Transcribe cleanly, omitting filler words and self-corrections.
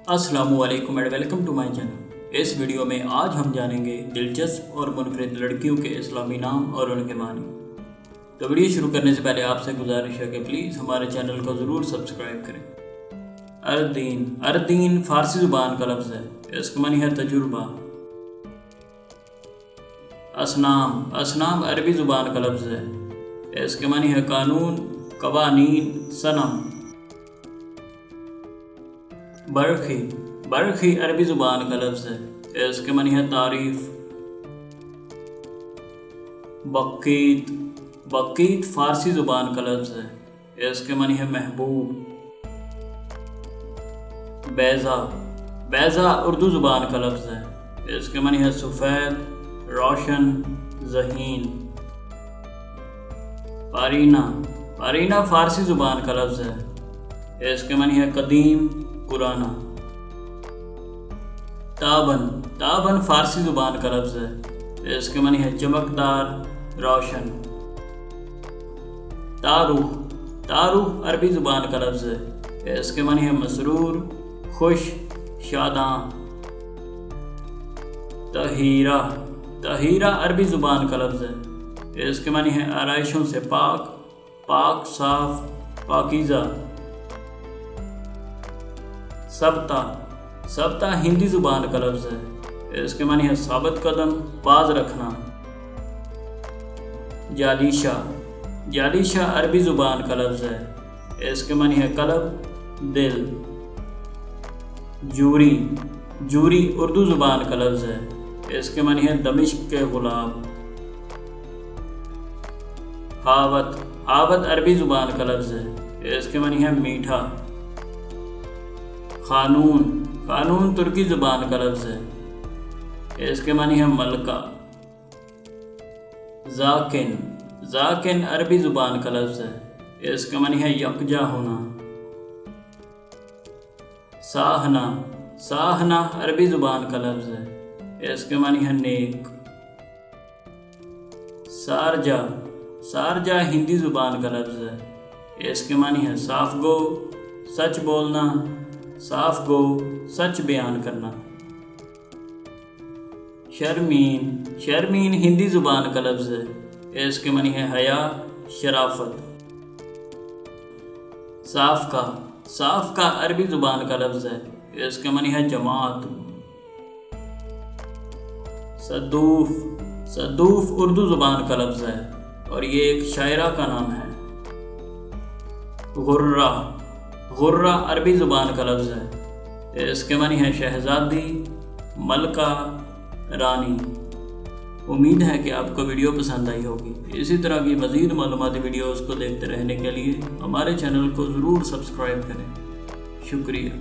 अस्सलामु अलैकुम and welcome to my channel. इस वीडियो में आज हम जानेंगे दिलचस्प और मुनफरिद लड़कियों के इस्लामी नाम और उनके मानी। तो वीडियो शुरू करने से पहले आपसे गुजारिश है कि प्लीज़ हमारे चैनल को ज़रूर सब्सक्राइब करें। अर्दीन फ़ारसी ज़ुबान का लफ्ज़ है, इसका मानी है तजुर्बा। असनाम अरबी ज़ुबान का लफ्ज़ है, इसके मानी है कानून, कवानीन, सनम। बरखी अरबी ज़ुबान का लफ्ज़ है, इसके मानी है तारीफ़। बकीत फ़ारसी ज़ुबान का लफ्ज़ है, इसके मानी है महबूब। बैज़ा उर्दू ज़ुबान का लफ्ज़ है, इसके मानी है सफ़ेद, रोशन, ज़हीन। पारीना फ़ारसी ज़ुबान का लफ्ज़ है, इसके मानी है कदीम, पुराना। ताबन फ़ारसी ज़ुबान का लफ्ज़ है, इसके मानी है चमकदार, रोशन। तारुह अरबी ज़ुबान का लफ्ज़ है, इसके मानी है मसरूर, खुश, शादां। तहीरा अरबी ज़ुबान का लफ्ज़ है, इसके मानी है आराइशों से पाक, साफ, पाकीज़ा। सबता हिंदी ज़ुबान का लफ्ज़ है, इसके मानी है साबित कदम, बाज रखना। जालिशा अरबी ज़ुबान का लफ्ज़ है, इसके मानी है कलब, दिल। जूरी उर्दू ज़ुबान का लफ्ज़ है, इसके मानी है दमिश्क के गुलाब। हावत अरबी ज़ुबान का लफ्ज़ है, इसके मानी है मीठा। खानून तुर्की ज़ुबान का लफ्ज़ है, इसके मानी है मलका। ज़ाकिन अरबी ज़ुबान का लफ्ज़ है, इसके मानी है यकजा होना। साहना अरबी ज़ुबान का लफ्ज़ है, इसके मानी है नेक। सारजा हिंदी ज़ुबान का लफ्ज़ है, इसके मानी है साफ गो, सच बोलना, साफ गो, सच बयान करना। शर्मीन हिंदी ज़ुबान का लफ्ज़ है, इसके मानी है हया, शराफत। साफ़ का अरबी ज़ुबान का लफ्ज़ है, इसके मानी है जमात। सदूफ उर्दू ज़ुबान का लफ्ज़ है और ये एक शायरा का नाम है। गुर्रा अरबी ज़ुबान का लफ्ज़ है, इसके मानी है शहज़ादी, मलका, रानी। उम्मीद है कि आपको वीडियो पसंद आई होगी। इसी तरह की मज़ीद मालूमाती वीडियोज़ को देखते रहने के लिए हमारे चैनल को ज़रूर सब्सक्राइब करें। शुक्रिया।